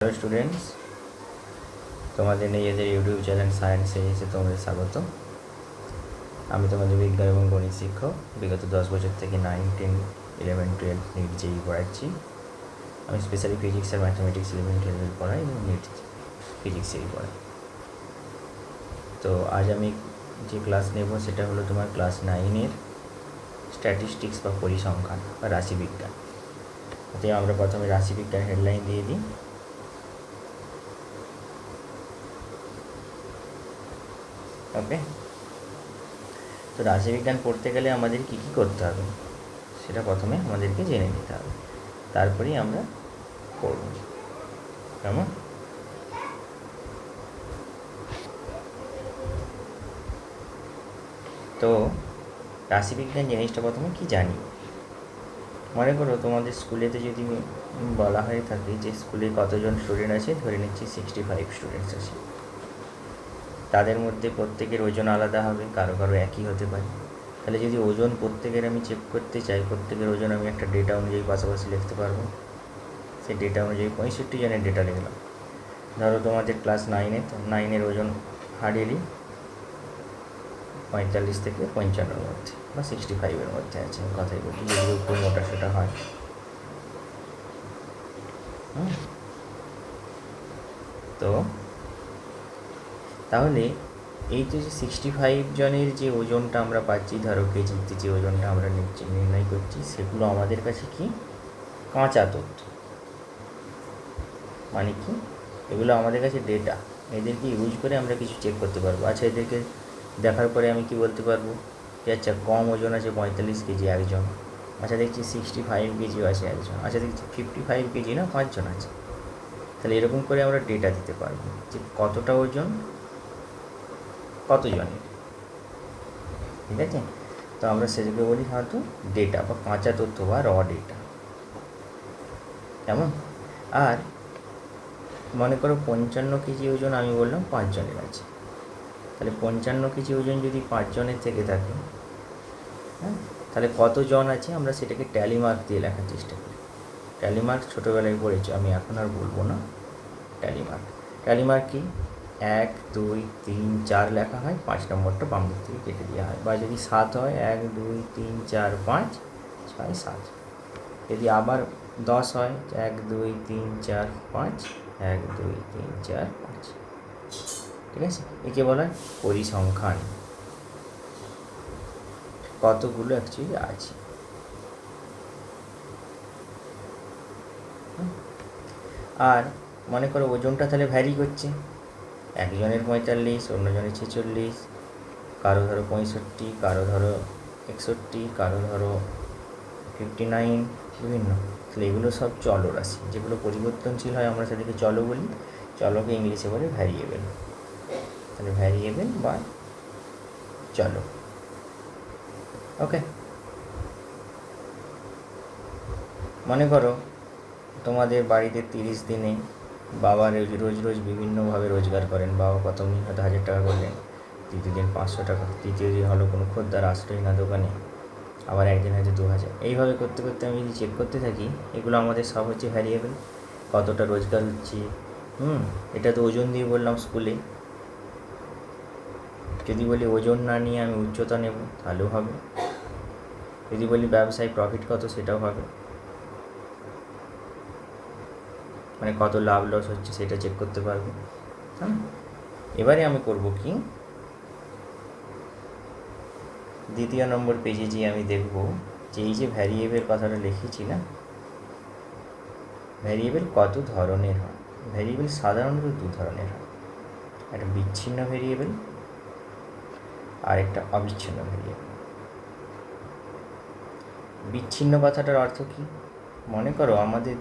Hello students, তোমাদের নিজেদের YouTube channel science সিরিজে তোমাদের স্বাগত। আমি তোমাদের বিজ্ঞান এবং গণিত শিক্ষক। বিগত 10 বছর থেকে 9, 10, 11, 12 নিট যেই পড়াচ্ছি। আমি স্পেশালি ফিজিক্স আর ম্যাথামেটিক্স 11, 12 পড়াই এবং নিট ফিজিক্সেই পড়াই। তো আজ আমি যে ক্লাস নেব সেটা হলো তোমার ক্লাস 9-এর স্ট্যাটিস্টিক্স বা পরিসংখ্যান বা রাশিবিজ্ঞান। অতএব আমরা প্রথমে রাশিবিজ্ঞান হেডলাইন দিয়ে দিই। ওকে, তো রাশিবিজ্ঞান পড়তে গেলে আমাদের কী কী করতে হবে সেটা প্রথমে আমাদেরকে জেনে নিতে হবে, তারপরেই আমরা পড়ব। কেমন? তো রাশিবিজ্ঞান জিনিসটা প্রথমে কি জানি। মনে করো তোমাদের স্কুলেতে যদি বলা হয়ে থাকে যে স্কুলে কতজন স্টুডেন্ট আছে, ধরে নিচ্ছি 65 স্টুডেন্টস আছে। তাদের মধ্যে প্রত্যেকের ওজন আলাদা হবে, কারো কারো একই হতে পারে। তাহলে যদি ওজন প্রত্যেকের আমি চেক করতে চাই, প্রত্যেকের ওজন আমি একটা ডেটা অনুযায়ী পাশাপাশি লিখতে পারবো। সেই ডেটা অনুযায়ী 65 জনের ডেটা লিখলাম। ধরো তোমাদের ক্লাস 9-এ, তো 9-এর ওজন হার্ডলি 45 থেকে 55-এর মধ্যে বা 65-এর মধ্যে আছে, কথাই বলি, যেগুলো খুব মোটা সোটা হয়। তো তাহলে এই তো যে 65 জনের যে ওজনটা আমরা পাচ্ছি, ধরো কেজিতে যে ওজনটা আমরা নির্ণয় করছি, সেগুলো আমাদের কাছে কি কাঁচা তথ্য। মানে কি, এগুলো আমাদের কাছে ডেটা, এদেরকে ইউজ করে আমরা কিছু চেক করতে পারবো। আচ্ছা, এদেরকে দেখার পরে আমি কি বলতে পারবো যে আচ্ছা কম ওজন আছে 45 কেজি একজন, আচ্ছা দেখছি 65 কেজিও আছে একজন, আচ্ছা দেখছি 55 কেজি না 5 জন আছে। তাহলে এরকম করে আমরা ডেটা দিতে পারবো যে কতটা ওজন কতজনের, ঠিক আছে? তো আমরা সেটাকে বলি হয়তো ডেটা বা কাঁচা তথ্য বা র ডেটা। কেমন? আর মনে করো 55 কেজি ওজন আমি বললাম 5 জনের আছে। তাহলে 55 কেজি ওজন যদি 5 জনের থেকে থাকে, হ্যাঁ, তাহলে কতজন আছে আমরা সেটাকে ট্যালি মার্ক দিয়ে লেখার চেষ্টা করি। ট্যালি মার্ক ছোটোবেলায় পড়েছি, আমি এখন আর বলবো না। ট্যালি মার্ক, ট্যালি মার্ক কি, 1, 2, 3, 4 লেখা হয়, 5 নম্বরটা বাম দিক থেকে কেটে দেওয়া হয়। বা যদি 7 হয়, 1, 2, 3, 4, 5, 6, 7। যদি আবার 10 হয়, 1, 2, 3, 4, 5, 1, 2, 3, 4, 5। ঠিক আছে? একে বলা হয় পরিসংখ্যান। কতগুলো অ্যাকচুয়ালি আছে। আর মনে করো ওজনটা তাহলে ভ্যারি করছে, একজনের 45, অন্যজনের 46, কারো ধরো 65, কারো ধরো 61, কারো ধরো 59, বিভিন্ন। তাহলে এগুলো সব চলরাশি, যেগুলো পরিবর্তনশীল হয় আমরা সেটাকে চল বলি। চলকে ইংলিশে বলে ভ্যারিয়েবল। তাহলে ভ্যারিয়েবল বা চলো। ওকে, মনে করো তোমাদের বাড়িতে 30 দিনে বাবা রোজ রোজ বিভিন্নভাবে রোজগার করেন। বাবা প্রথম দিন হয়তো 1000 টাকা করলেন, দ্বিতীয় দিন 500 টাকা, তৃতীয় দিন হলো কোনো খদ্দার আসলোই না দোকানে, আবার একদিন হয়তো 2000। এইভাবে করতে করতে আমি যদি চেক করতে থাকি, এগুলো আমাদের সব হচ্ছে ভ্যারিয়েবল। কতটা রোজগার হচ্ছে, এটা তো ওজন দিয়ে বললাম স্কুলে। যদি বলি ওজন না নিয়ে আমি উচ্চতা নেব তাহলেও হবে। যদি বলি ব্যবসায় প্রফিট কত, সেটাও হবে। মানে কত লাভ লস হচ্ছে সেটা চেক করতে পারবো। হ্যাঁ, এবারে আমি করব কি, দ্বিতীয় নম্বর পেজে যে আমি দেখব যে এই যে ভ্যারিয়েবল কথাটা লিখেছি না, ভ্যারিয়েবল কত ধরনের হয়। ভ্যারিয়েবল সাধারণত 2 ধরনের হয়, একটা বিচ্ছিন্ন ভ্যারিয়েবল আর একটা অবিচ্ছিন্ন ভ্যারিয়েবল। বিচ্ছিন্ন কথাটার অর্থ কি, মনে করো আমাদের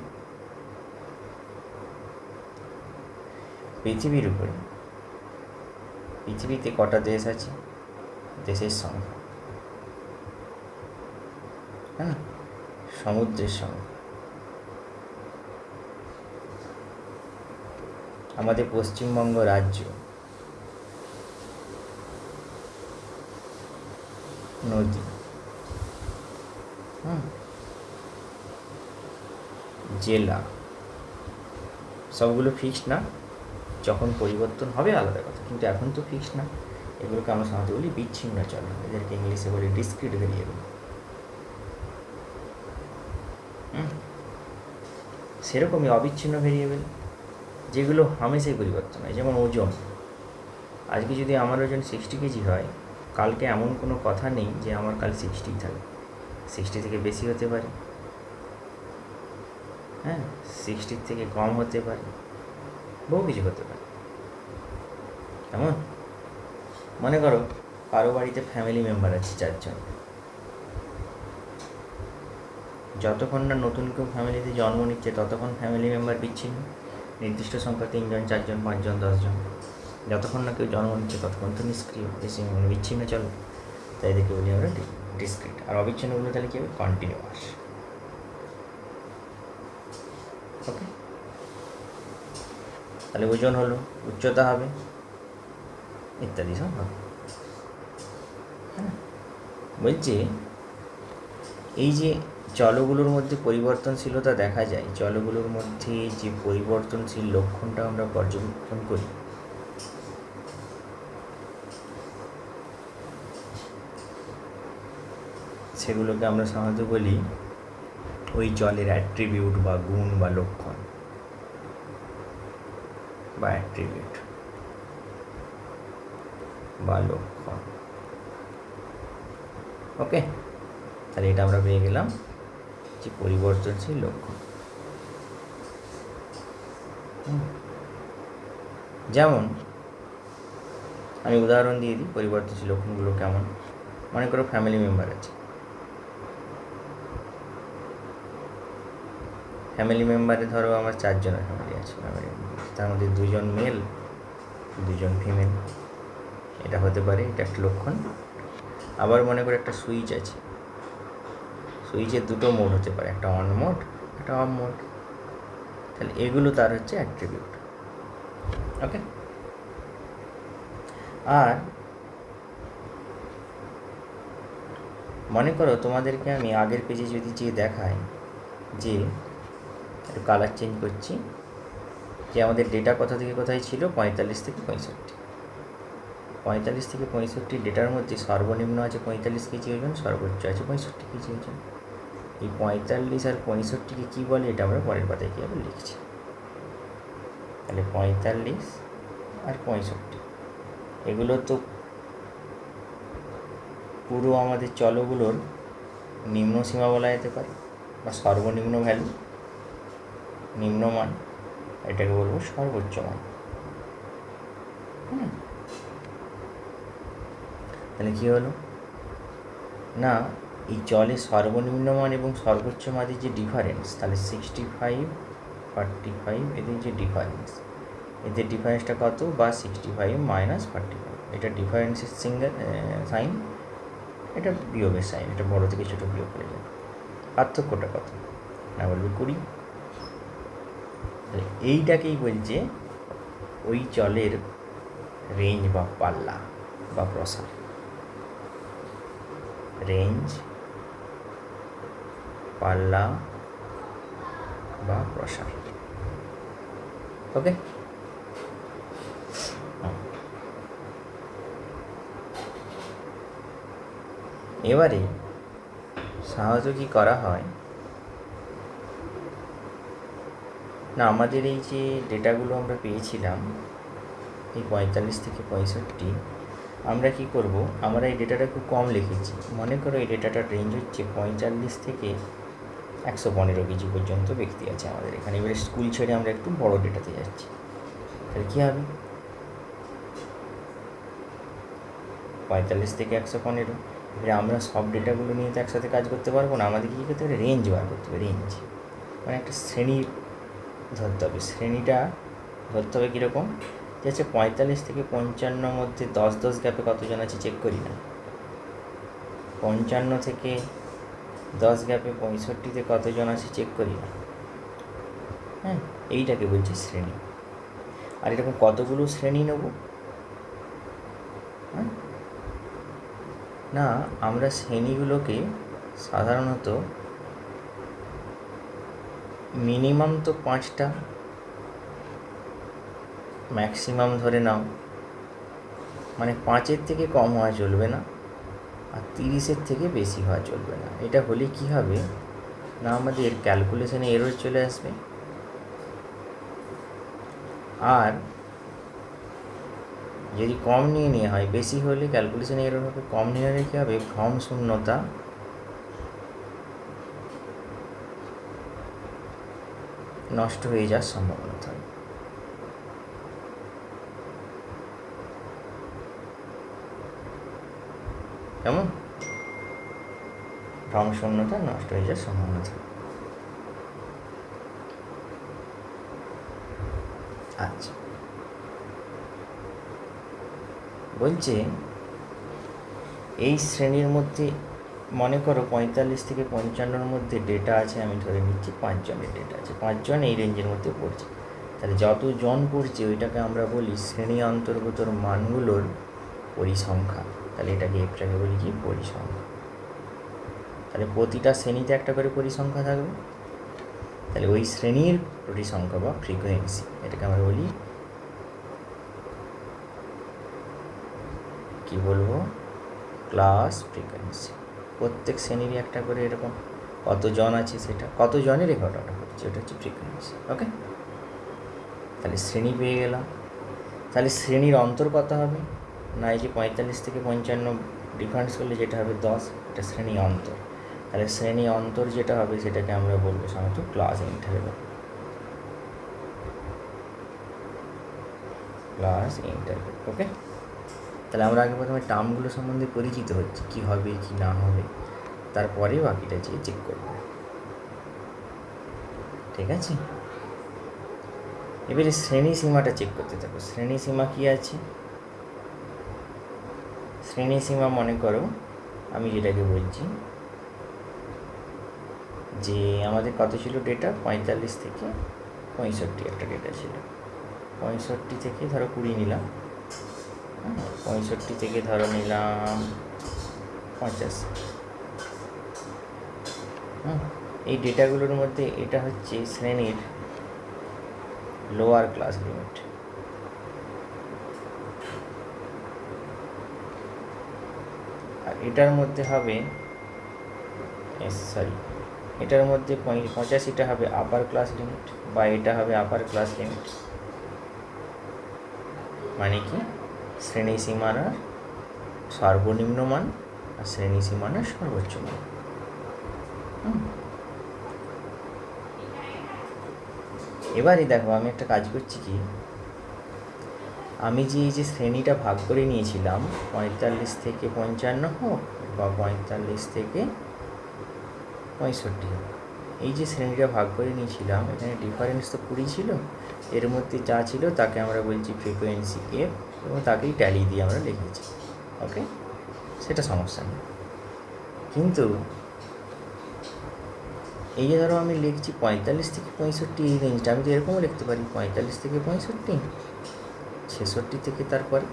পৃথিবীর উপরে, পৃথিবীতে কটা দেশ আছে, দেশের সংখ্যা, হ্যাঁ, সমুদ্রের সংখ্যা। আমাদের পশ্চিমবঙ্গ রাজ্য, নদী, জেলা, সবগুলো ফিক্সড না, যখন পরিবর্তন হবে আলাদা কথা, কিন্তু এখন তো ফিক্সড না। এগুলোকে আমরা সাধারণত বলি বিচ্ছিন্ন চল, এদেরকে ইংলিশে বলি ডিসক্রিট ভেরিয়েবল। সেরকমই অবিচ্ছিন্ন ভেরিয়েবল যেগুলো হামেশাই পরিবর্তন হয়, যেমন ওজন। আজকে যদি আমার ওজন 60 কেজি হয়, কালকে এমন কোনো কথা নেই যে আমার কাল 60 থাকবে, 60 থেকে বেশি হতে পারে, হ্যাঁ, 60 থেকে কম হতে পারে, বহু কিছু হতে পারে। কেমন? মনে করো কারো বাড়িতে ফ্যামিলি মেম্বার আছে 4 জন, যতক্ষণ না নতুন কেউ ফ্যামিলিতে জন্ম নিচ্ছে ততক্ষণ ফ্যামিলি মেম্বার বিচ্ছিন্ন, নির্দিষ্ট সংখ্যা 3 জন 4 জন 5 জন 10 জন, যতক্ষণ না কেউ জন্ম নিচ্ছে ততক্ষণ তো নিষ্ক্রিয়, বেশি মানে বিচ্ছিন্ন চলো, তাই দেখে বলি আমরা ডিসক্রিট। আর অবিচ্ছিন্নগুলো তাহলে কী হবে? কন্টিনিউয়াস। ওকে, তাহলে ওজন হলো, উচ্চতা হবে, ইত্যাদি সব হবে। হ্যাঁ, বলছি এই যে চলগুলোর মধ্যে পরিবর্তনশীলতা দেখা যায়, চলগুলোর মধ্যে যে পরিবর্তনশীল লক্ষণটা আমরা পর্যবেক্ষণ করি, সেগুলোকে আমরা সাধারণত বলি ওই চলের অ্যাট্রিবিউট বা গুণ বা লক্ষণ বা অ্যাট্রিবিউট বা লক্ষণ। ওকে, তাহলে এটা আমরা পেয়ে গেলাম যে পরিবর্তনশীল লক্ষণ। যেমন আমি উদাহরণ দিয়ে দিই পরিবর্তনশীল লক্ষণগুলো কেমন। মনে করো ফ্যামিলি মেম্বার আছে, ফ্যামিলি মেম্বারে ধরো আমার 4 জনের ফ্যামিলি আছে, তার মধ্যে 2 জন মেল 2 জন ফিমেল, এটা হতে পারে, এটা একটা লক্ষণ। আবার মনে করো একটা সুইচ আছে, সুইচের 2টো মোড হতে পারে, একটা অন মোড একটা অফ মোড, তাহলে এগুলো তার হচ্ছে অ্যাট্রিবিউট। ওকে, আর মনে করো তোমাদেরকে আমি আগের পেজে যদি দেখাই যে একটু কালার চেঞ্জ করছি, যে আমাদের ডেটা কোথা থেকে কোথায় ছিল, 45 থেকে 65। 45 থেকে 65 ডেটার মধ্যে সর্বনিম্ন আছে 45 কেজি ওজন, সর্বোচ্চ আছে 65 কেজি ওজন। এই 45 আর 65কে কী বলে এটা আমরা পরের পাতায় কীভাবে লিখছি। তাহলে 45 আর 65 এগুলো তো পুরো আমাদের চলগুলোর নিম্ন সীমা বলা যেতে পারে, বা সর্বনিম্ন ভ্যালু, নিম্নমান, এটাকে বলবো সর্বোচ্চ মান। তাহলে কী হলো না, এই চলের সর্বনিম্ন মান এবং সর্বোচ্চ মানের যে ডিফারেন্স, তাহলে 65 45 এদের যে ডিফারেন্স, এদের ডিফারেন্সটা কত, বা 65 মাইনাস 45, এটা ডিফারেন্সের সিঙ্গেল সাইন, এটা বিয়োগের সাইন, এটা বড় থেকে ছোটো বিয়োগ করে যাবে। পার্থক্যটা কত না, বলবে 20। এইটাকেই বলছে ওই চলের রেঞ্জ বা পাল্লা বা প্রসার। রেঞ্জ, পাল্লা বা প্রসার। ওকে, এবারে সাহায্য কী করা হয় না, আমাদের এই যে ডেটাগুলো আমরা পেয়েছিলাম এই 45 থেকে 65, আমরা কি করব, আমরা এই ডেটাটা খুব কম লিখেছি। মনে করো এই ডেটাটার রেঞ্জ হচ্ছে 45 থেকে 115 কেজি পর্যন্ত ব্যক্তি আছে আমাদের এখানে। এবারে স্কুল ছেড়ে আমরা একটু বড় ডেটাতে যাচ্ছি, তাহলে কী হবে, 45 থেকে 115। এবারে আমরা সব ডেটাগুলো নিয়ে তো একসাথে কাজ করতে পারবো না, আমাদেরকে কী করতে হবে, রেঞ্জ বার করতে হবে। রেঞ্জ মানে একটা শ্রেণী ধরতে হবে, শ্রেণীটা ধরতে হবে কীরকম, যে হচ্ছে 45 থেকে 55 মধ্যে 10 গ্যাপে কতজন আছে চেক করি না, 55 থেকে 10 গ্যাপে 65-তে কতজন আছে চেক করি না। হ্যাঁ, এইটাকে বলছি শ্রেণী। আর এরকম কতগুলো শ্রেণী নেব, হ্যাঁ না, আমরা শ্রেণীগুলোকে সাধারণত মিনিমাম তো 5টা, ম্যাক্সিমাম ধরে নাও, মানে 5-এর থেকে কম হওয়া চলবে না, আর 30-এর থেকে বেশি হওয়া চলবে না। এটা হলে কি হবে না, আমাদের ক্যালকুলেশনে এরর চলে আসবে। আর যদি কম নিয়ে নেওয়া হয়, বেশি হলে ক্যালকুলেশনে এরর হবে, কম নিয়ে নিলে কী হবে, ভ্রম শূন্যতা নষ্ট হয়ে যাওয়ার সম্ভাবনা থাকে। কেমন? ভ্রম শূন্যতা নষ্ট হয়ে যাওয়ার সম্ভাবনা থাকে। আচ্ছা, বলছে এই শ্রেণীর মধ্যে মনে করো 45 থেকে 55-র মধ্যে ডেটা আছে, আমি ধরে নিচ্ছি 5 জনের ডেটা আছে, 5 জন এই রেঞ্জের মধ্যে পড়ছে। তাহলে যতজন পড়ছে ওইটাকে আমরা বলি শ্রেণী অন্তর্গতর মানগুলোর পরিসংখ্যা। তাহলে এটাকে বলি কি, পরিসংখ্যা। তাহলে প্রতিটা শ্রেণীতে একটা করে পরিসংখ্যা থাকবে, তাহলে ওই শ্রেণীর পরিসংখ্যা বা ফ্রিকোয়েন্সি, এটাকে আমরা বলি কি বলবো, ক্লাস ফ্রিকোয়েন্সি। প্রত্যেক শ্রেণীরই একটা করে এরকম কতজন আছে, সেটা কতজনের ঘটনা হচ্ছে, ওটা হচ্ছে ফ্রিকোয়েন্সি। ওকে, তাহলে শ্রেণী পেয়ে গেলাম। তাহলে শ্রেণীর অন্তর কত হবে না, এই যে 45 থেকে 55 ডিফারেন্স করলে যেটা হবে 10, এটা শ্রেণী অন্তর। তাহলে শ্রেণী অন্তর যেটা হবে সেটাকে আমরা বলবো সাধারণত class interval. Class interval. Okay, তাহলে আমরা আগে প্রথমে টার্মগুলো সম্বন্ধে পরিচিত হচ্ছি, কী হবে কি না হবে, তারপরে বাকিটা যেয়ে চেক করব। ঠিক আছে, এবারে শ্রেণী সীমাটা চেক করতে থাকো। শ্রেণী সীমা কী আছে, শ্রেণী সীমা মনে করো আমি যেটাকে বলছি যে আমাদের কত ছিল ডেটা, 45 থেকে 65 একটা ডেটা ছিল। 65 থেকে ধরো 20 নিলাম, 65 থেকে ধরো নিলাম 50। এই ডেটাগুলোর মধ্যে এটা হচ্ছে শ্রেণীর লোয়ার ক্লাস লিমিট। আর এটার মধ্যে হবে এটার মধ্যে 85টা হবে আপার ক্লাস লিমিট, বা এটা হবে আপার ক্লাস লিমিট। মানে কি, শ্রেণী সীমানার সর্বনিম্ন মান আর শ্রেণী সীমানার সর্বোচ্চ মান। এবারে দেখো আমি একটা কাজ করছি কি, আমি যে এই যে শ্রেণীটা ভাগ করে নিয়েছিলাম 45 থেকে 55 হোক বা 45 থেকে 65 হোক, এই যে শ্রেণীটা ভাগ করে নিয়েছিলাম, এখানে ডিফারেন্স তো 20 ছিল, এর মধ্যে যা ছিল তাকে আমরা বলছি ফ্রিকোয়েন্সি এফ, এবং তাকেই ট্যালি দিয়ে আমরা লিখেছি। ওকে, সেটা সমস্যা নেই। কিন্তু এই যে ধরো আমি লিখছি 45 থেকে 65, এই রেঞ্জটা আমি তো এরকমও লিখতে পারি 45 থেকে 65, 66 থেকে তারপরে।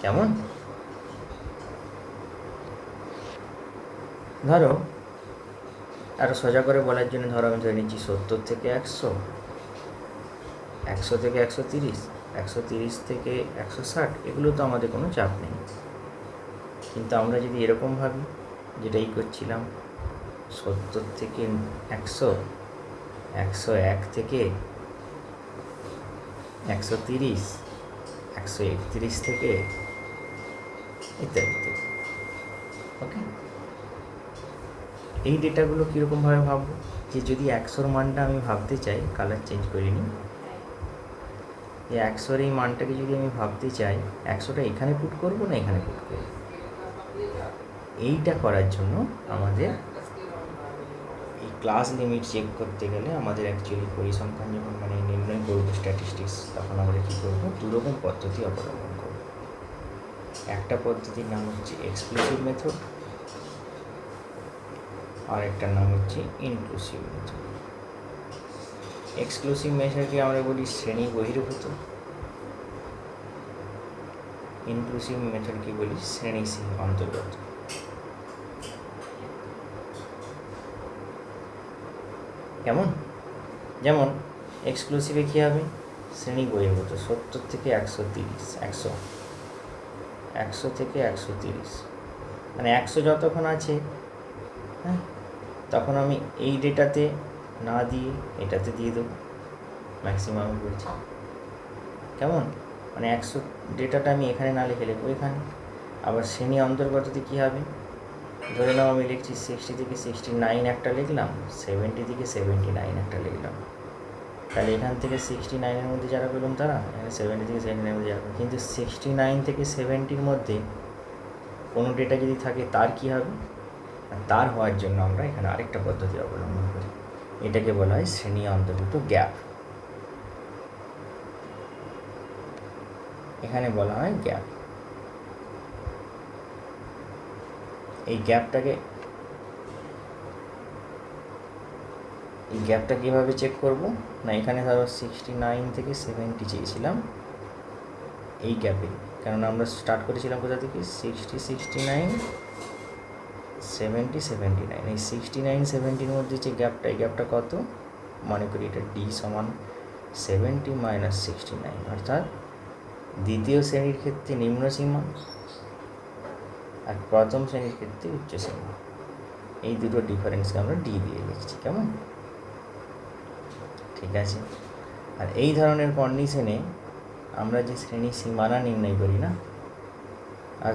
কেমন? ধরো আরও সোজা করে বলার জন্য ধরো আমি ধরে নিচ্ছি 70 থেকে 100, 100 থেকে 130, 130 থেকে 160, এগুলো তো আমাদের কোনো চাপ নেই। কিন্তু আমরা যদি এরকম ভাবি, যেটাই করছিলাম 70 থেকে 100, 101 থেকে 130, 131 থেকে ইত্যাদি ইত্যাদি। ওকে, এই ডেটাগুলো কীরকমভাবে ভাববো, যে যদি 100-র মানটা আমি ভাবতে চাই, কালার চেঞ্জ করিনি, এই 100-র এই মানটাকে যদি আমি ভাবতে চাই, 100টা এখানে পুট করবো না এখানে পুট করবো, এইটা করার জন্য আমাদের এই ক্লাস লিমিট চেক করতে গেলে আমাদের অ্যাকচুয়ালি পরিসংখ্যান যখন মানে নির্ণয় করবো স্ট্যাটিস্টিক্স, তখন আমরা কী করবো, দুরকম পদ্ধতি অবলম্বন করব। একটা পদ্ধতির নাম হচ্ছে এক্সক্লুসিভ মেথড, আর একটার নাম হচ্ছে ইনক্লুসিভ মেথড। এক্সক্লুসিভ মেথডকে আমরা বলি শ্রেণী বহির্ভূত, ইনক্লুসিভ মেথডকে বলি শ্রেণী অন্তর্গত। কেমন? যেমন এক্সক্লুসিভে কী হবে, শ্রেণী বহির্ভূত 70 থেকে 130, 100 থেকে 130, মানে 100 যতক্ষণ আছে, হ্যাঁ, তখন আমি এই ডেটাতে না দিয়ে এটাতে দিয়ে দেবো, ম্যাক্সিমাম বলছি। কেমন, মানে 100 ডেটাটা আমি এখানে না লিখে লিখবো এখানে। আবার শ্রেণী অন্তর্গততে কী হবে, ধরে নাও আমি লিখছি 60 থেকে 69 একটা লিখলাম, 70 থেকে 79 একটা লিখলাম, তাহলে এখান থেকে 69-এর মধ্যে যারা পেলাম তারা, এখানে 70 থেকে 79-এর মধ্যে যারা, কিন্তু 69 থেকে 70-র মধ্যে কোনো ডেটা যদি থাকে তার কী হবে, তার হওয়ার জন্য আমরা এখানে আরেকটা পদ্ধতি অবলম্বন করি, এটাকে বলা হয় শ্রেণী অন্তর্ভুক্ত গ্যাপ। এখানে বলা হয় গ্যাপ। এই গ্যাপটা কীভাবে চেক করব না, এখানে ধরো 69 থেকে 70 চেয়েছিলাম এই গ্যাপে, কারণ আমরা স্টার্ট করেছিলাম কোথা থেকে, 60, 69, 70, 79, এই 69, 70-র মধ্যে যে গ্যাপটা, এই গ্যাপটা কত, মনে করি এটা ডি সমান 70 মাইনাস 69, অর্থাৎ দ্বিতীয় শ্রেণীর ক্ষেত্রে নিম্ন সীমা আর প্রথম শ্রেণীর ক্ষেত্রে উচ্চ সীমা, এই দুটো ডিফারেন্সকে আমরা ডি দিয়ে লিখছি। কেমন, ঠিক আছে। আর এই ধরনের কন্ডিশনে আমরা যে শ্রেণী সীমানা নির্ণয় করি না, আর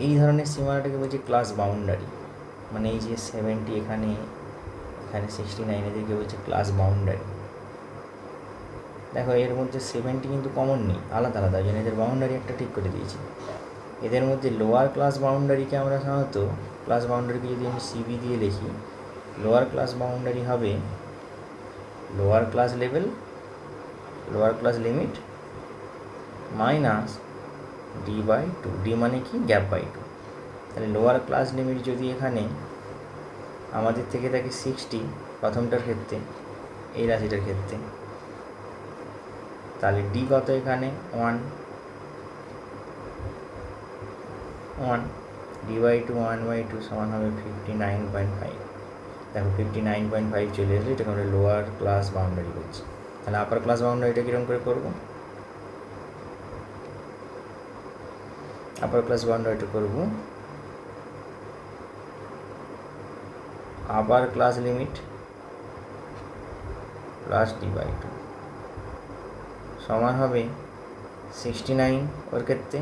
এই ধরনের সীমানাটাকে বলছি ক্লাস বাউন্ডারি, মানে এই যে 70 এখানে 69 এদেরকে বলছে ক্লাস বাউন্ডারি। দেখো এর মধ্যে 70 কিন্তু কমন নেই, আলাদা আলাদা, যেন এদের বাউন্ডারি একটা ঠিক করে দিয়েছি। এদের মধ্যে লোয়ার ক্লাস বাউন্ডারিকে আমরা সাধারণত, ক্লাস বাউন্ডারিকে যদি আমি সিবি দিয়ে লিখি, লোয়ার ক্লাস বাউন্ডারি হবে lower class level, lower class limit minus d/2, D মানে কি, গ্যাপ বাই 2। তাহলে লোয়ার ক্লাস লিমিট যদি এখানে আমাদের থেকে থাকে 60 প্রথমটার ক্ষেত্রে, এই রাশিটার ক্ষেত্রে, তাহলে ডি কত এখানে 1, d/2 1/2 সমান হবে 59.5। দেখো 59.5 চলে আসলে, এটাকে আমরা লোয়ার ক্লাস বাউন্ডারি বলছি। তাহলে আপার ক্লাস বাউন্ডারিটা কীরকম করে করবো, আপার ক্লাস বাউন্ডারিটা করবো upper class limit plus d/2 সমান হবে 69 ওর ক্ষেত্রে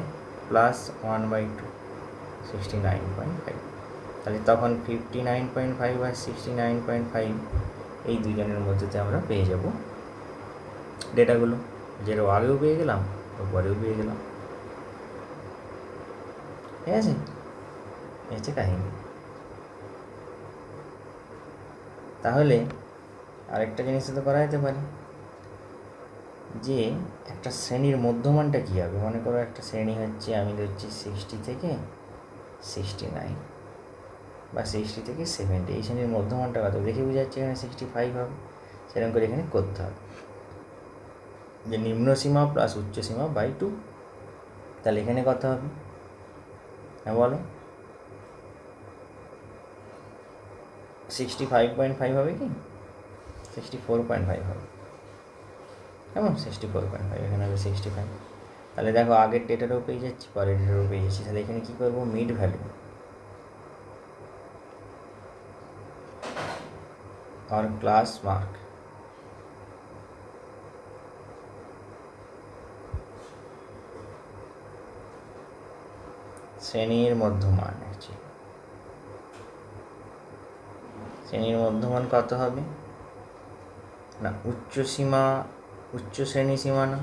প্লাস 1/2, 69.5। তাহলে তখন 59.5 আর 69.5 এই দুজনের মধ্যেতে আমরা পেয়ে যাব ডেটাগুলো, যেটা আগেও পেয়ে গেলাম ও পরেও পেয়ে গেলাম। ঠিক আছে, এই হচ্ছে কাহিনী। তাহলে আরেকটা জিনিস তো করা যেতে পারে, যে একটা শ্রেণীর মধ্যমানটা কী হবে। মনে করো একটা শ্রেণী হচ্ছে, আমি ধরছি 60 থেকে 69 বা 60 থেকে 70, এই শ্রেণীর মধ্যমানটা কত দেখে বোঝা যাচ্ছে এখানে 65 হবে। সেরকম করে এখানে করতে হবে যে নিম্ন সীমা প্লাস উচ্চ সীমা বাই 2। তাহলে এখানে কত হবে, হ্যাঁ বলো, 65.5 হবে কি, 64.5 হবে। কেমন, 64.5, এখানে হবে 65। তাহলে দেখো আগের ডেটারও পেয়ে যাচ্ছি, পরের ডেটারও পেয়ে যাচ্ছি। তাহলে এখানে কী করবো, মিড ভ্যালু আর ক্লাস মার্ক, শ্রেণীর মধ্যমান আছে, শ্রেণীর মধ্যমান কত হবে না, উচ্চ সীমা, উচ্চ শ্রেণী সীমানা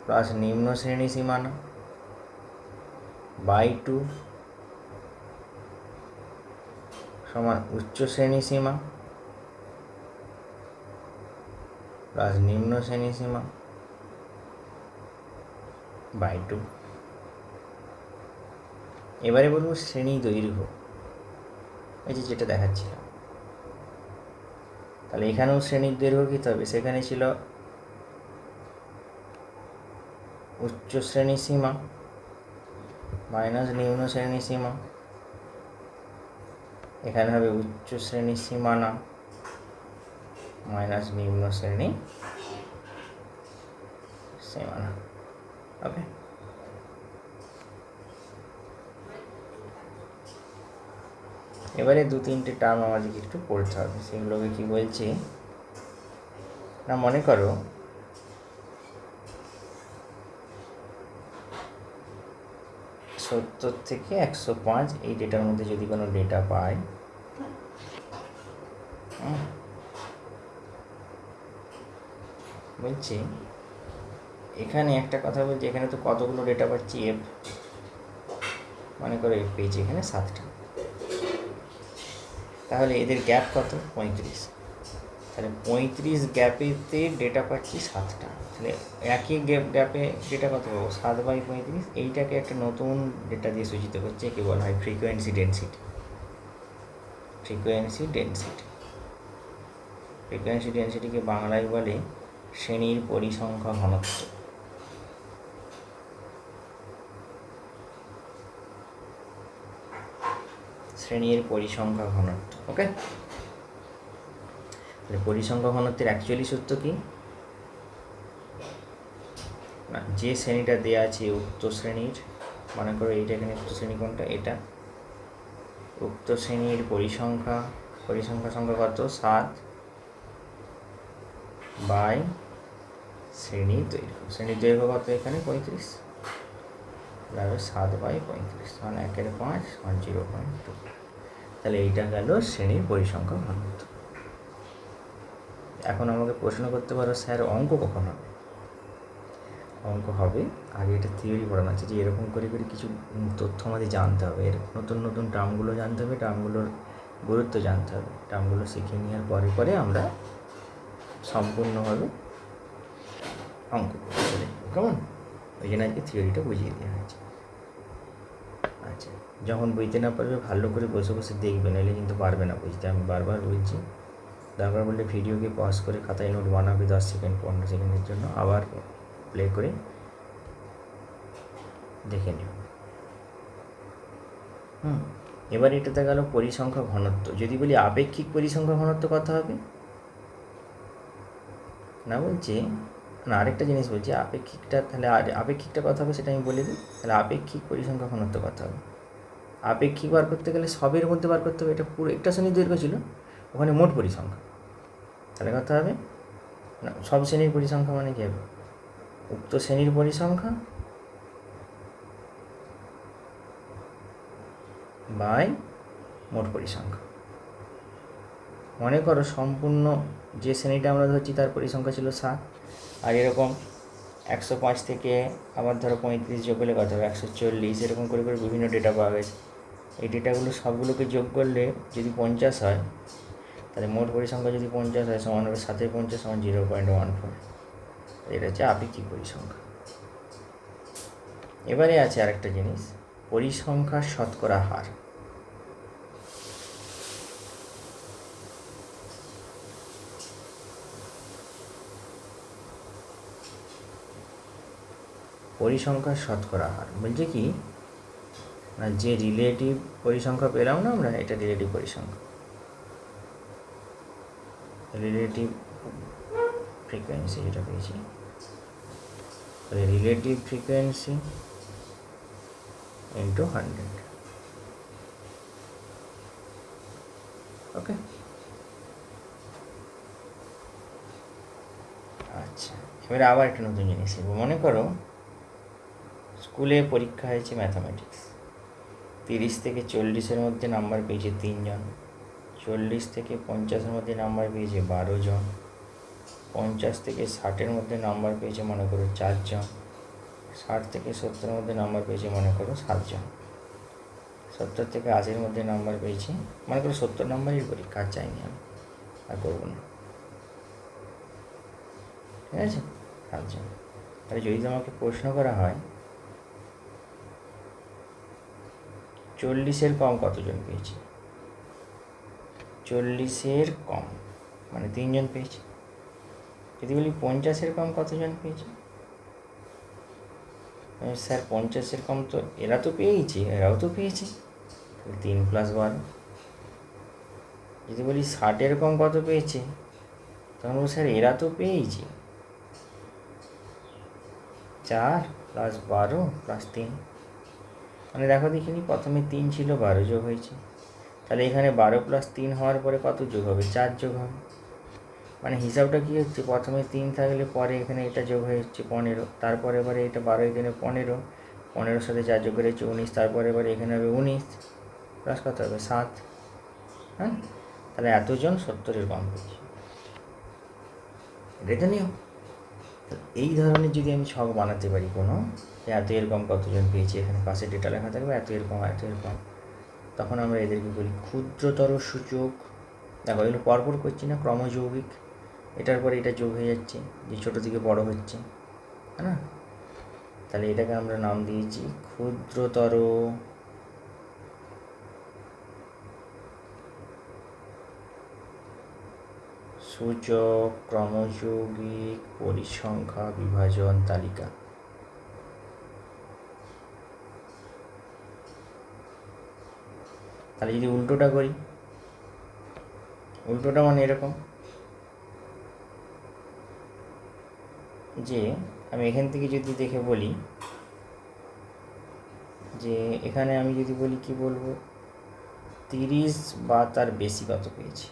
প্লাস নিম্ন শ্রেণী সীমানা বাই 2 সমান উচ্চ শ্রেণী সীমা প্লাস নিম্ন শ্রেণী সীমা বাই 2। এবারে বলবো শ্রেণী দৈর্ঘ্য, এই যে যেটা দেখাচ্ছিলাম। তাহলে এখানেও শ্রেণীর দৈর্ঘ্য কী হবে, সেখানে ছিল উচ্চ শ্রেণী সীমা মাইনাস নিম্ন শ্রেণী সীমা এখানে হবে উচ্চ শ্রেণীর সীমানা মাইনাস নিম্ন শ্রেণী সীমানা। ওকে, এবারে 2-3টে টার্ম আমাদেরকে একটু পড়তে হবে, সেগুলোকে কি বলছি না, মনে করো 70 থেকে 105 এই ডেটার মধ্যে যদি কোনো ডেটা পাই, বলছি এখানে একটা কথা বলছি, এখানে তো কতগুলো ডেটা পাচ্ছি, এফ, মনে করো এফ পেয়েছি এখানে 7টা, তাহলে এদের গ্যাপ কত 35, তাহলে 35 গ্যাপেতে ডেটা পাচ্ছি 7টা, তাহলে একই গ্যাপে ডেটা কত পাবো 7/35। এইটাকে একটা নতুন ডেটা দিয়ে সূচিত করছে, একে বলা হয় frequency density. Frequency density, frequency ডেন্সিটিকে বাংলায় বলে শ্রেণীর পরিসংখ্যা ঘনত্ব। শ্রেণীর পরিসংখ্যা ঘনত্ব। ওকে, তাহলে পরিসংখ্যা ঘনত্বের অ্যাকচুয়ালি সূত্র কি না, যে শ্রেণীটা দেওয়া আছে উক্ত শ্রেণীর, মনে করো এইটা এখানে উক্ত শ্রেণী কোনটা, এটা উক্ত শ্রেণীর পরিসংখ্যা সংখ্যা কত 7 বাই শ্রেণীর দৈর্ঘ্য। শ্রেণীর দৈর্ঘ্য কত এখানে 35, তাহলে 7/35 মানে 1/5 মানে 0.2। তাহলে এইটা গেল শ্রেণীর পরিসংখ্যা ঘনত্ব। এখন আমাকে প্রশ্ন করতে পারো স্যার অঙ্ক কখন হবে? অঙ্ক হবে, আগে এটা থিওরি পড়ানো আছে যে এরকম করে করে কিছু তথ্য আমাদের জানতে হবে, এর নতুন নতুন টার্মগুলো জানতে হবে, টার্মগুলোর গুরুত্ব জানতে হবে, টার্মগুলো শিখে নেওয়ার পরে পরে আমরা সম্পূর্ণভাবে অঙ্ক করতে পারি। কেমন? ওই জন্য আজকে থিওরিটা বুঝিয়ে দেওয়া হয়েছে। আচ্ছা, যখন বুঝতে না পারবে ভালো করে বসে বসে দেখবে, নাহলে কিন্তু পারবে না বুঝতে। আমি বারবার বলছি, দরকার বললে ভিডিওকে পজ করে খাতায় নোট বানাবে 10 সেকেন্ড 15 সেকেন্ডের জন্য, আবার প্লে করে দেখে নিও। এবার এটাতে গেল পরিসংখ্যা ঘনত্ব। যদি বলি আপেক্ষিক পরিসংখ্যা ঘনত্ব কত হবে না, বলছি না আরেকটা জিনিস বলছি, আপেক্ষিকটা, তাহলে আপেক্ষিকটা কত হবে সেটা আমি বলে দিই। তাহলে আপেক্ষিক পরিসংখ্যা ঘনত্ব কত হবে? আপেক্ষিক বার করতে গেলে সবের মধ্যে বার করতে হবে, এটা পুরো একটা শ্রেণীর দৈর্ঘ্য ছিল, ওখানে মোট পরিসংখ্যা, তাহলে কত হবে না, সব শ্রেণীর পরিসংখ্যা মানে কী হবে, উক্ত শ্রেণীর পরিসংখ্যা বাই মোট পরিসংখ্যা। মনে করো সম্পূর্ণ যে শ্রেণীটা আমরা ধরছি তার পরিসংখ্যা ছিল 7, আর এরকম 105 থেকে আবার ধরো 35 যোগ করলে কত হবে 140, এরকম করে করে বিভিন্ন ডেটা পাওয়া গেছে। এই ডেটাগুলো সবগুলোকে যোগ করলে যদি 50 হয়, তাহলে মোট পরিসংখ্যা যদি 50 হয় সমান হবে 7/50 সমান 0.14। এটা হচ্ছে আপেক্ষিক পরিসংখ্যা। এবারে আছে আরেকটা জিনিস, পরিসংখ্যার শতকরা হার। পরিসংখ্যার শতকরা হার বলছে কি না, যে রিলেটিভ পরিসংখ্যা পেলাম না আমরা, এটা রিলেটিভ পরিসংখ্যা, রিলেটিভ ফ্রিকোয়েন্সি যেটা পেয়েছি, রিলেটিভ ফ্রিকোয়েন্সি ইন্টু 100। ওকে, আচ্ছা এবারে আবার একটা নতুন জিনিস শিখবো। মনে করো স্কুলে পরীক্ষা হয়েছে ম্যাথামেটিক্স, 30 থেকে 40-এর মধ্যে নাম্বার পেয়েছে 3 জন, 40 থেকে 50-এর মধ্যে নাম্বার পেয়েছে 12 জন, 50 থেকে 60-এর মধ্যে নাম্বার পেয়েছে মনে করো 4 জন, 60 থেকে 70-এর মধ্যে নাম্বার পেয়েছে মনে করো 7 জন, 70 থেকে 80-এর মধ্যে নাম্বার পেয়েছি মনে করো 70 নাম্বারের পরীক্ষা, আর চাইনি আমি, আর করবো না, ঠিক আছে 7 জন। তাহলে যদি তোমাকে প্রশ্ন করা হয় 40-এর কম কতজন পেয়েছে, 40-এর কম মানে 3 জন পেয়েছে। যদি বলি 50-এর কম কতজন পেয়েছে, স্যার 50-এর কম তো এরা তো পেয়েছে, এরাও তো পেয়েছে, 3 + 12 যদি বলি 60 কম কত পেয়েছে, তখন বলবো স্যার এরা তো পেয়েছে 4 + 12 + 3। মানে দেখো দেখিনি, প্রথমে 3 ছিল, 12 যোগ হয়েছে। তাহলে এখানে 12 + 3 হওয়ার পরে কত যোগ হবে? 4 যোগ হবে। মানে হিসাবটা কী হচ্ছে, প্রথমে 3 থাকলে পরে এখানে এটা যোগ হয়ে হচ্ছে 15, তারপরে এবারে এটা 12, এখানে 15, 15-এর সাথে 4 যোগ করে হচ্ছে 19, তারপরে এবারে এখানে হবে 19 প্লাস কত হবে 7। হ্যাঁ, তাহলে এতজন 70 কম পেয়েছে, এটাই তো নিয়ম। এই ধরনের যদি আমি ছক বানাতে পারি কোনো, এত এরকম কতজন পেয়েছে, এখানে পাশে ডেটা লেখা থাকবে এত এরকম এত এরকম, তখন আমরা এদেরকে বলি ক্ষুদ্রতর সূচক। দেখো এগুলো পরপর করছি না, ক্রমযৌগিক, এটার পরে এটা যোগ হয়ে যাচ্ছে, যে ছোটো থেকে বড় হচ্ছে, হ্যাঁ না? তাহলে এটাকে আমরা নাম দিয়েছি ক্ষুদ্রতর সূচক ক্রমযৌগিক পরিসংখ্যা বিভাজন তালিকা। তাহলে যদি উল্টোটা করি, উল্টোটা মানে এরকম যে আমি এখান থেকে যদি দেখে বলি যে এখানে আমি যদি বলি কি বলবো, 30 বা তার বেশি কত পেয়েছে,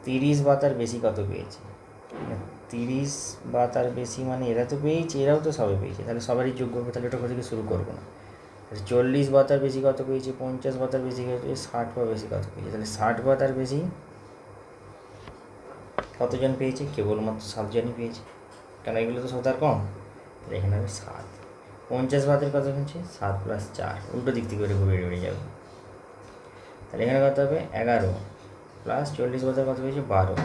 30 বা তার বেশি কত পেয়েছে। 30 বা তার বেশি মানে এরা তো পেয়েছে, এরাও তো সবাই পেয়েছে, তাহলে সবারই যোগ করবো, তাহলে ওটা থেকে শুরু করবো না। 40 বা তার বেশি কত পেয়েছে, 50 বা তার বেশি কত পেয়েছে, 60 বা বেশি কত পেয়েছে। তাহলে 60 বা তার বেশি কতজন পেয়েছে? কেবলমাত্র 7 জনই পেয়েছে, কেন এগুলো তো সব তার কম। তাহলে এখানে হবে 7। 50 ভাতের কত পেয়েছে? 7 + 4, উল্টো দিক থেকে করে ঘুরে বেড়ে যাবে। তাহলে এখানে কত হবে? 11 প্লাস 40 ভাতের কত পেয়েছে? 12,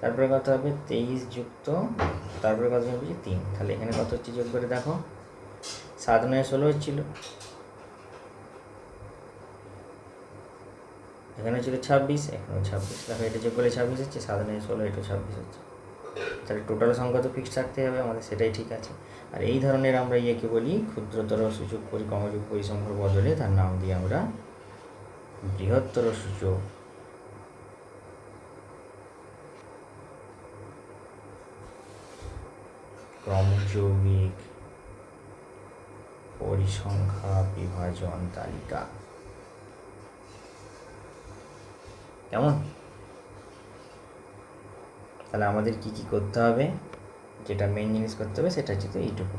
তারপরে কত হবে? 23 যুক্ত, তারপরে কত পেয়েছে? 3। তাহলে এখানে কত হচ্ছে যোগ করে দেখো, 7 9 16 হচ্ছিল, এখানে ছিল 26, এখানেও 26, দেখো এটা যোগ করলে 26 হচ্ছে, 7 9 16, এটা 26 হচ্ছে। তাহলে টোটাল সংখ্যা তো ফিক্সড থাকতে হবে আমাদের, সেটাই ঠিক আছে। আর এই ধরনের আমরা ইয়েকে বলি ক্ষুদ্রতর সূচক ক্রমযুগ পরিসংখ্যার বদলে তার নাম দিই আমরা বৃহত্তর সূচক ক্রমযৌগিক পরিসংখ্যা বিভাজন তালিকা। কেমন? তাহলে আমাদের কি কি করতে হবে, যেটা মেন জিনিস করতে হবে সেটা হচ্ছে তো এইটুকু।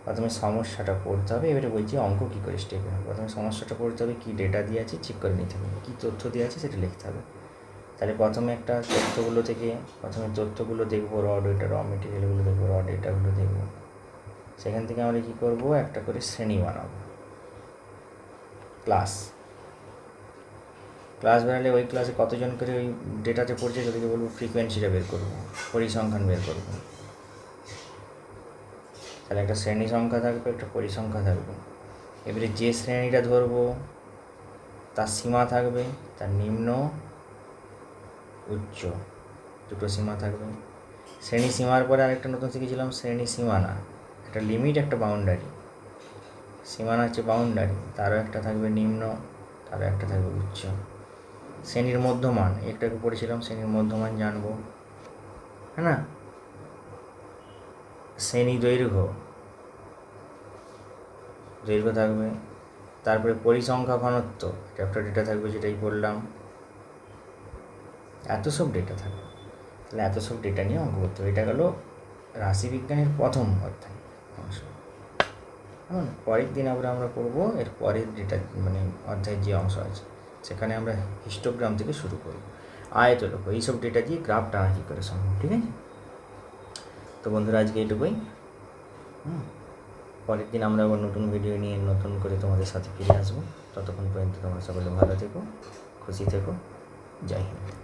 প্রথমে সমস্যাটা পড়তে হবে, এবারে বলছি অঙ্ক কী করে স্টেপ হবে। প্রথমে সমস্যাটা পড়তে হবে, কী ডেটা দিয়ে আছে চেক করে নিতে হবে, কী তথ্য দিয়ে আছে সেটা লিখতে হবে। তাহলে প্রথমে একটা তথ্যগুলো থেকে প্রথমে তথ্যগুলো দেখবো, র ডেটা, র মেটেরিয়ালগুলো দেখবো, র ডেটাগুলো দেখবো। সেখান থেকে আমরা কী করবো, একটা করে শ্রেণী বানাবো, ক্লাস বানালে ওই ক্লাসে কতজন করে ওই ডেটাতে পড়ছে সেটাকে বলবো ফ্রিকোয়েন্সিটা বের করবো, পরিসংখ্যান বের করবো। তাহলে একটা শ্রেণী সংখ্যা থাকবে, একটা পরিসংখ্যা থাকবে। এবারে যে শ্রেণীটা ধরবো তার সীমা থাকবে, তার নিম্ন উচ্চ দুটো সীমা থাকবে। শ্রেণী সীমার পরে আরেকটা নতুন শিখেছিলাম শ্রেণী সীমানা, একটা লিমিট একটা বাউন্ডারি। সীমানা হচ্ছে বাউন্ডারি, তারও একটা থাকবে নিম্ন, তারও একটা থাকবে উচ্চ। শ্রেণীর মধ্যমান, একটাকে পড়েছিলাম শ্রেণীর মধ্যমান জানবো, হ্যাঁ না? শ্রেণী দৈর্ঘ্য থাকবে, তারপরে পরিসংখ্যা ঘনত্ব, এটা একটা ডেটা থাকবে, যেটাই বললাম। এত সব ডেটা থাকবে। তাহলে এত সব ডেটা নিয়ে অঙ্ক করতে হবে। এটা গেলো রাশিবিজ্ঞানের প্রথম অধ্যায় অংশ। হ্যাঁ, পরের দিন আমরা পড়বো এর পরের ডেটা মানে অধ্যায়ের যে অংশ আছে সেখানে আমরা হিস্টোগ্রাম থেকে শুরু করব, আয়তলক্ষ্য, এইসব ডেটা দিয়ে গ্রাফ টানা কী করে সম্ভব। ঠিক আছে? তো বন্ধুরা আজকে এইটুকুই। পরের দিন আমরা আবার নতুন ভিডিও নিয়ে নতুন করে তোমাদের সাথে ফিরে আসবো। ততক্ষণ পর্যন্ত তোমরা সকলে ভালো থেকো, খুশি থেকো। জয় হিন্দ।